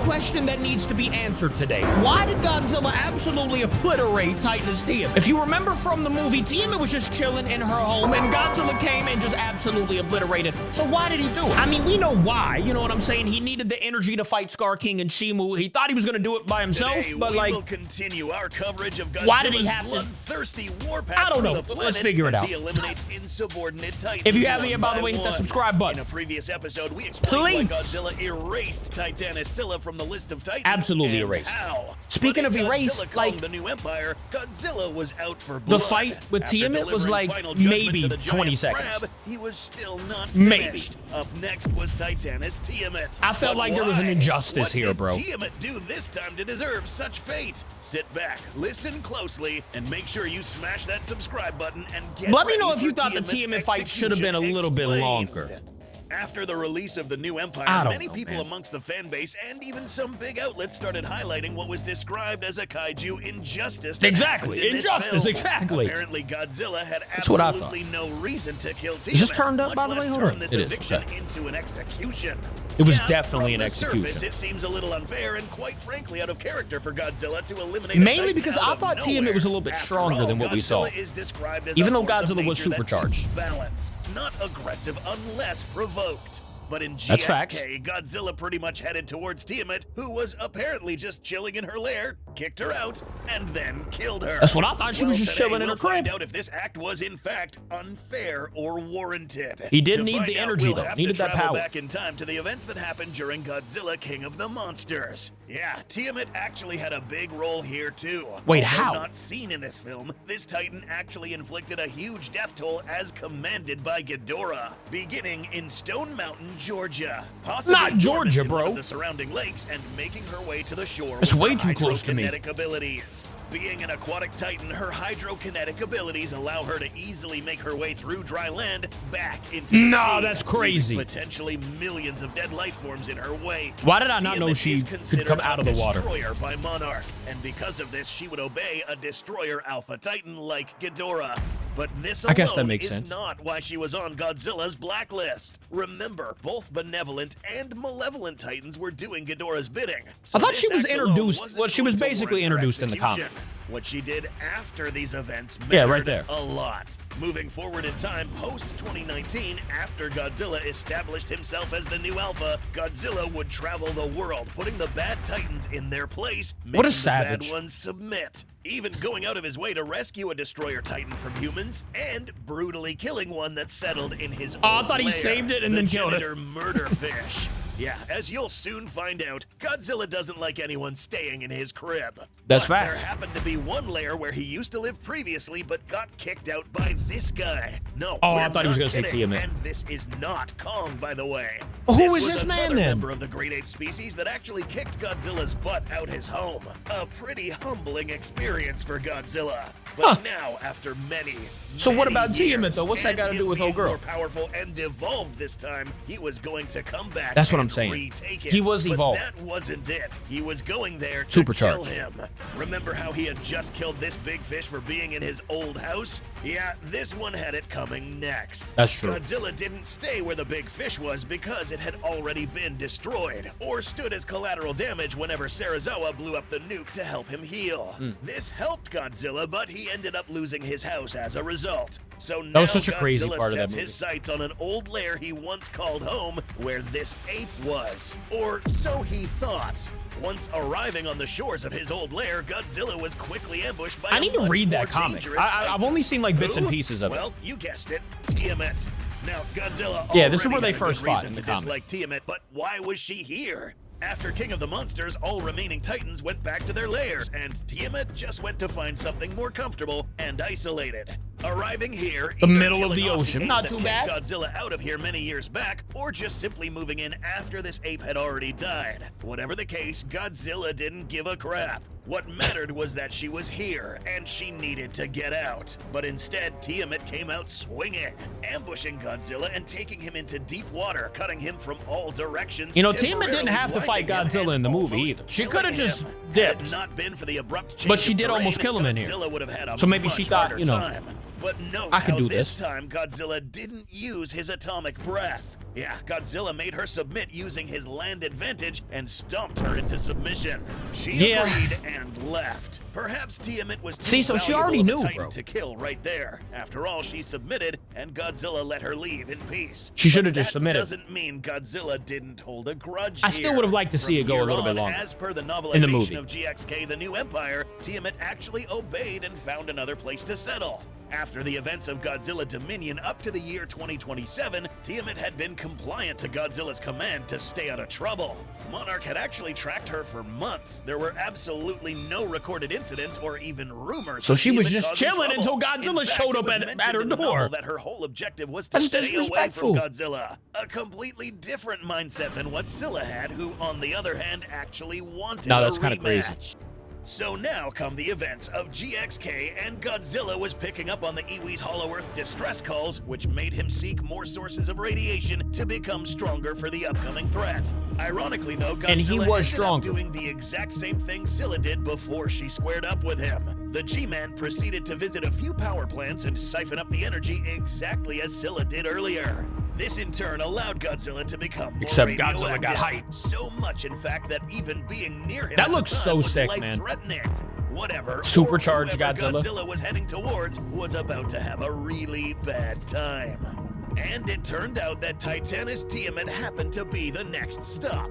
question that needs to be answered today. Why did Godzilla absolutely obliterate Titanus Tiamat? If you remember from the movie, Tiamat was just chilling in her home and Godzilla came and just absolutely obliterated. So why did he do it? I mean, we know why, you know what I'm saying? He needed the energy to fight Scar King and Shimu. He thought he was gonna do it by himself, Today, but we like, will continue our coverage of Godzilla's why did he have to? bloodthirsty warpath. I don't know. Let's figure it out. He eliminates insubordinate Titans. If you haven't yet, by the way, hit that subscribe button. In a previous episode, we explained why Godzilla erased Titanus from the list of Titans. Absolutely erased. How. Speaking of erased, like the new empire, Godzilla was out for blood. The fight with Tiamat was like maybe 20 seconds. Crab, he was still not maybe. Up next was Titanus Tiamat. I felt like there was an injustice here, bro. What did Tiamat do this time to deserve such fate? Sit back, listen closely, and make sure you smash that subscribe button and get Let me know ready if you for thought the Tiamat fight should have been a little bit longer. After the release of the new empire, many people amongst the fan base and even some big outlets started highlighting what was described as a kaiju injustice. Exactly, injustice, exactly. Apparently, Godzilla had absolutely no reason to kill Tiamat. Is this turned up, by the way? Hold on. It is. Into an execution. It was definitely an execution. Surface, it seems a little unfair and quite frankly out of character for Godzilla to eliminate. Mainly because I thought Tiamat was a little bit stronger than what we saw. Even though Godzilla was supercharged. Balance, not aggressive unless provoked. But in GXK, Godzilla pretty much headed towards Tiamat, who was apparently just chilling in her lair, kicked her out, and then killed her. That's what I thought. She was just chilling in her crib. Find out if this act was in fact unfair or warranted. He did need the energy though. Needed that power. Back in time to the events that happened during Godzilla King of the Monsters. Yeah, Tiamat actually had a big role here too. Wait, Although how? Not seen in this film, this Titan actually inflicted a huge death toll as commanded by Ghidorah, beginning in Stone Mountain, Georgia. Possibly not Georgia, bro. The surrounding lakes and making her way to the shore. It's way too close to me. Abilities. Being an aquatic titan, her hydrokinetic abilities allow her to easily make her way through dry land back into the sea, that's crazy. Potentially millions of dead life forms in her way. Why did I not know she could come out of the water? Destroyer by Monarch, and because of this, she would obey a destroyer alpha titan like Ghidorah. But this alone is not why she was on Godzilla's blacklist. Remember, both benevolent and malevolent titans were doing Ghidorah's bidding. So I thought she was introduced. Well, she was basically introduced in the comic. What she did after these events right there. A lot. Moving forward in time, post-2019, after Godzilla established himself as the new alpha, Godzilla would travel the world, putting the bad titans in their place, making the bad ones submit. Even going out of his way to rescue a destroyer titan from humans, and brutally killing one that settled in his own I thought he saved it and then killed it. Murderfish. Yeah, as you'll soon find out, Godzilla doesn't like anyone staying in his crib. That's but facts. There happened to be one lair where he used to live previously, but got kicked out by this guy. No, I thought he was going to say Tiamat. And this is not Kong, by the way. Who is this man then? Member of the great ape species that actually kicked Godzilla's butt out his home. A pretty humbling experience for Godzilla. But now, after many what about Tiamat though? What's that got to do with old girl? More powerful and evolved this time, he was going to come back. That's what I'm saying. He was evolved. But that wasn't it. He was going there to supercharged. Kill him. Remember how he had just killed this big fish for being in his old house? Yeah, this one had it coming next. That's true. Godzilla didn't stay where the big fish was because it had already been destroyed, or stood as collateral damage whenever Sarazawa blew up the nuke to help him heal. This helped Godzilla, but he ended up losing his house as a result. So now that was such a crazy Godzilla part of that sets movie. his sights on an old lair he once called home, where this ape was. Or so he thought. Once arriving on the shores of his old lair, Godzilla was quickly ambushed by I need to read that comic. I've only seen like bits and pieces of it. Well, you guessed it, Tiamat. Now, Godzilla this is where they first fought in the comic. Like Tiamat, but why was she here? After King of the Monsters, all remaining Titans went back to their lairs, and Tiamat just went to find something more comfortable and isolated. Arriving here, the middle of the ocean, not too bad. Godzilla out of here many years back, or just simply moving in after this ape had already died. Whatever the case, Godzilla didn't give a crap. What mattered was that she was here, and she needed to get out. But instead, Tiamat came out swinging, ambushing Godzilla and taking him into deep water, cutting him from all directions. You know, Tiamat didn't have to fight Godzilla in the movie either. She could have just dipped. Not been for the abrupt but she did almost kill him in here. So maybe she thought, you know, but no, I could do this. This time, Godzilla didn't use his atomic breath. Yeah, Godzilla made her submit using his land advantage and stomped her into submission. She agreed and left. Perhaps Tiamat was too so she valuable already of a knew, Titan bro. to kill right there. After all, she submitted, and Godzilla let her leave in peace. She should have But just submitted. That doesn't mean Godzilla didn't hold a grudge I still here. would have liked to see From it go a here little bit on, longer. As per the novelization in the movie. of GXK, The New Empire, Tiamat actually obeyed and found another place to settle. After the events of Godzilla Dominion up to the year 2027, Tiamat had been compliant to Godzilla's command to stay out of trouble. Monarch had actually tracked her for months. There were absolutely no recorded incidents or even rumors. So of she was Tiamat just causing chilling trouble. until Godzilla In fact, showed it up was at mentioned her in the door. novel that her whole objective was to That's stay away from disrespectful. Godzilla. A completely different mindset than what Scylla had, who, on the other hand, actually wanted No, a that's kinda crazy. rematch. So now come the events of GXK, and Godzilla was picking up on the Iwi's Hollow Earth distress calls, which made him seek more sources of radiation to become stronger for the upcoming threat. Ironically, though, Godzilla And he was ended stronger. up doing the exact same thing Scylla did before she squared up with him. The G-Man proceeded to visit a few power plants and siphon up the energy exactly as Scylla did earlier. This in turn allowed Godzilla to become more Except Godzilla got radioactive. hyped. So much, in fact, that even being near him That at the looks time so was sick, man. life-threatening. Whatever. Supercharged or whoever Godzilla. Godzilla was heading towards was about to have a really bad time. And it turned out that Titanus Tiamat happened to be the next stop.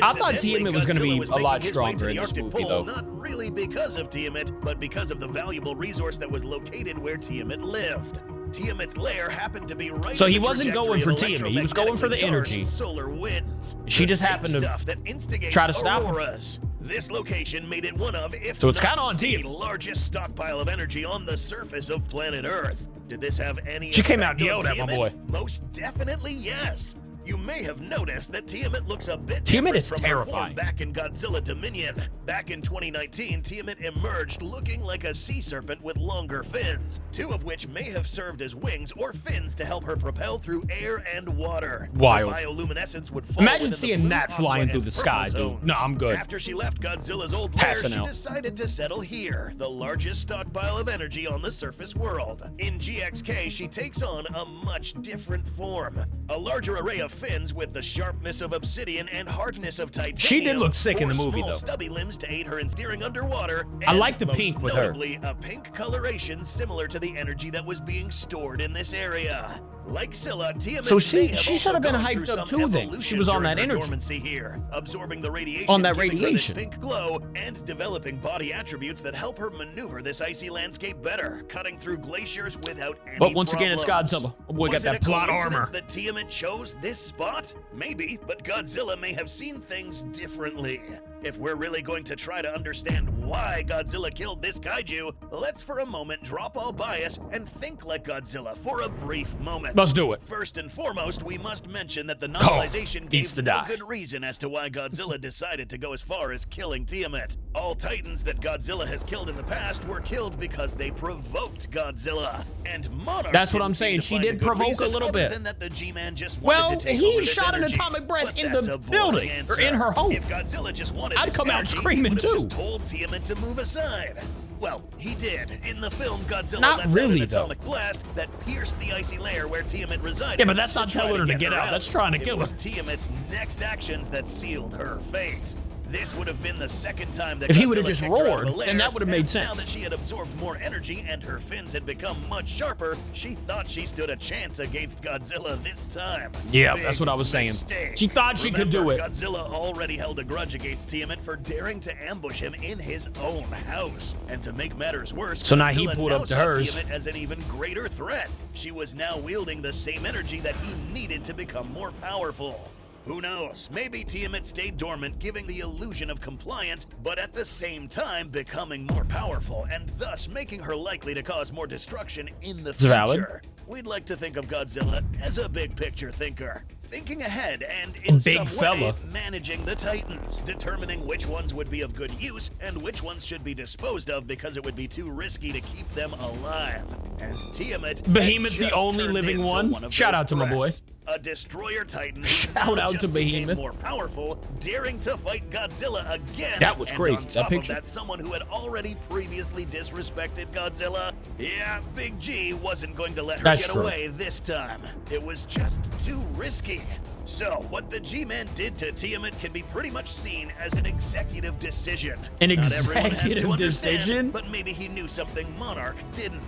I thought Tiamat was gonna be Godzilla a lot making his way to stronger the in this Arctic movie, Pole, though. Not really because of Tiamat, but because of the valuable resource that was located where Tiamat lived. Tiamat's lair happened to be right. So in he the wasn't going trajectory for of Tiamat, he was going for the electromagnetically charged energy. Solar winds. She The just same happened to stuff that instigates try to stop him. auroras. This location made it one of, if So it's not kinda on the Tiamat. largest stockpile of energy on the surface of planet Earth. Did this have any She came out effect and on yelled at my Tiamat? boy. Most definitely yes. You may have noticed that Tiamat looks a bit Tiamat different is from her form terrifying. back in Godzilla Dominion. Back in 2019, Tiamat emerged looking like a sea serpent with longer fins, two of which may have served as wings or fins to help her propel through air and water. Wild. The bioluminescence would fall Imagine within the seeing blue, that aqua, flying through and the sky, purple dude. zones. No, I'm good. After she left Godzilla's old lair, Passing she out. decided to settle here, the largest stockpile of energy on the surface world. In GXK, she takes on a much different form. A larger array of fins with the sharpness of obsidian and hardness of titanium. She did look sick in the four movie, small though. stubby limbs to aid her in steering underwater. I and like the most pink with her. notably, a pink coloration similar to the energy that was being stored in this area. Like Scylla, Tiamat So may she have should also have been gone hyped through up some too then. She evolution was on during that her energy. dormancy here, absorbing the radiation, On that giving her this radiation. pink glow, and developing body attributes that help her maneuver this icy landscape better, cutting through glaciers without any But once again, it's problems. Godzilla. My boy got Was it that a plot coincidence armor. that Tiamat chose this spot? Maybe, but Godzilla may have seen things differently. If we're really going to try to understand why Godzilla killed this kaiju, let's for a moment drop all bias and think like Godzilla for a brief moment. Let's do it. First and foremost, we must mention that the Kong novelization needs gave to no die. good reason as to why Godzilla decided to go as far as killing Tiamat. All Titans that Godzilla has killed in the past were killed because they provoked Godzilla. And Monarch That's what didn't I'm seem saying. to She find did a good provoke a reason little other bit. than that the G-Man just wanted Well, to take he over this shot an energy. atomic breath But in that's the a boring building, or answer. in her home. If Godzilla just wanted I'd this come out energy, screaming, he would have too. just told Tiamat to move aside. Well, he did. In the film, Godzilla Not lets really, out an though. atomic blast that pierced the icy layer where Tiamat resided. Yeah, but that's not to try telling her to get out. out. That's trying to kill It was her. Tiamat's next actions that sealed her fate. This would have been the second time that If he Godzilla would have just kicked her out of roared, the lair, then that would have made and Now sense. that she had absorbed more energy and her fins had become much sharper, she thought she stood a chance against Godzilla this time. Yeah, Big that's what I was saying. mistake. She thought she could do Remember, it. Godzilla already held a grudge against Tiamat for daring to ambush him in his own house. And to make matters worse, So now he Godzilla pulled now up to saw hers. Tiamat as an even greater threat. She was now wielding the same energy that he needed to become more powerful. Who knows? Maybe Tiamat stayed dormant, giving the illusion of compliance, but at the same time becoming more powerful, and thus making her likely to cause more destruction in the future. valid. We'd like to think of Godzilla as a big picture thinker, thinking ahead and in big some way fella. managing the Titans, determining which ones would be of good use and which ones should be disposed of because it would be too risky to keep them alive. And Tiamat had Behemoth's the just only turned living into one. of Shout those out to my boy. threats. a destroyer titan. Shout out just to became Behemoth. more powerful, daring to fight Godzilla again. That was And crazy. on That top of picture? that, someone who had already previously disrespected Godzilla. Yeah, Big G wasn't going to let her That's get true. away this time. It was just too risky. So, what the G-Man did to Tiamat can be pretty much seen as an executive decision. An Not everyone has to executive understand, decision? But maybe he knew something Monarch didn't.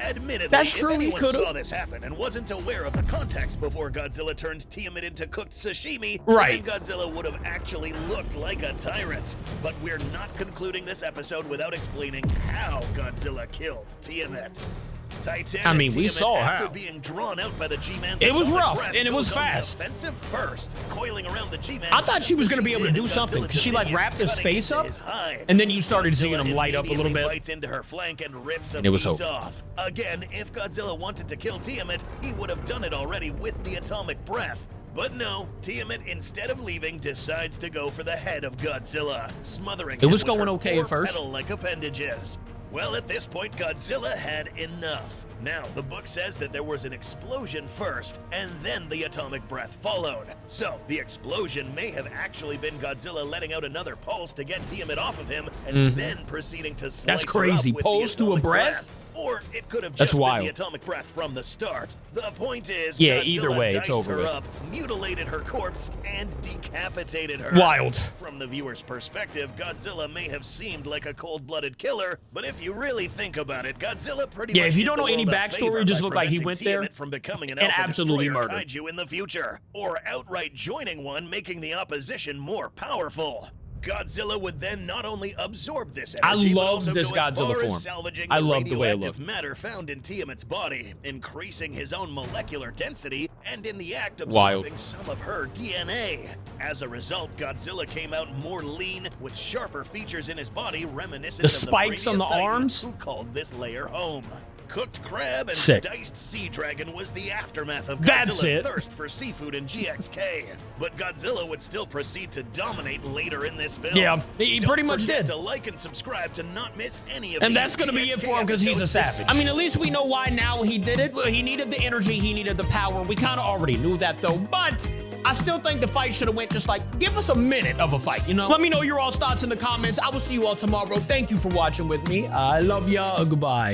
Admittedly, That's true, if he anyone could've. saw this happen and wasn't aware of the context before Godzilla turned Tiamat into cooked sashimi, Right. then Godzilla would have actually looked like a tyrant. But we're not concluding this episode without explaining how Godzilla killed Tiamat. Titanus I mean, we Tiamat, saw after how. being drawn out by the G-Man's It was atomic rough, breath, and it was goes on the fast. offensive first, coiling around the G-Man. I thought she was just gonna as be able to did do in something, Godzilla's because she like dominion, wrapped his cutting face into up, his hide. and then you started seeing Godzilla him light up a little immediately bit. bites into her flank and rips a And it was piece over. off. Again, if Godzilla wanted to kill Tiamat, he would have done it already with the atomic breath. But no, Tiamat, instead of leaving, decides to go for the head of Godzilla, smothering It was him with going her okay at first. petal-like appendages. Well, at this point, Godzilla had enough. Now, the book says that there was an explosion first, and then the atomic breath followed. So, the explosion may have actually been Godzilla letting out another pulse to get Tiamat off of him, and then proceeding to slice That's her crazy. up with Pulse the to a atomic breath? Or it could have That's just been wild. the atomic breath from the start. The point is, Yeah, Godzilla either way, it's diced over her with. up, mutilated her corpse, and decapitated her. Wild. From the viewer's perspective, Godzilla may have seemed like a cold-blooded killer, but if you really think about it, Godzilla pretty Yeah, much if you did don't the know any world a backstory, favor just by look like he preventing went there Tiamat from becoming an and alpha absolutely destroyer murdered. kaiju in the future, or outright joining one, making the opposition more powerful. Godzilla would then not only absorb this I energy, but love also this go as Godzilla far as form. salvaging I the love the way it radioactive looked. matter found in Tiamat's body, increasing his own molecular density, and in the act Wild. absorbing some of her DNA. As a result, Godzilla came out more lean, with sharper features in his body reminiscent The of spikes on previous the Titan arms? who called this layer home. Cooked crab and Sick. diced sea dragon was the aftermath of That's Godzilla's it. thirst for seafood in GXK. But Godzilla would still proceed to dominate later in this film. Yeah, he Don't pretty much forget did. to like and subscribe to not miss any of And these that's gonna be it GXK for him because he's a episodes. savage. I mean, at least we know why now he did it. Well, he needed the energy, he needed the power. We kind of already knew that though, but I still think the fight should have went just like, give us a minute of a fight, you know? Let me know your all's thoughts in the comments. I will see you all tomorrow. Thank you for watching with me. I love ya. Goodbye.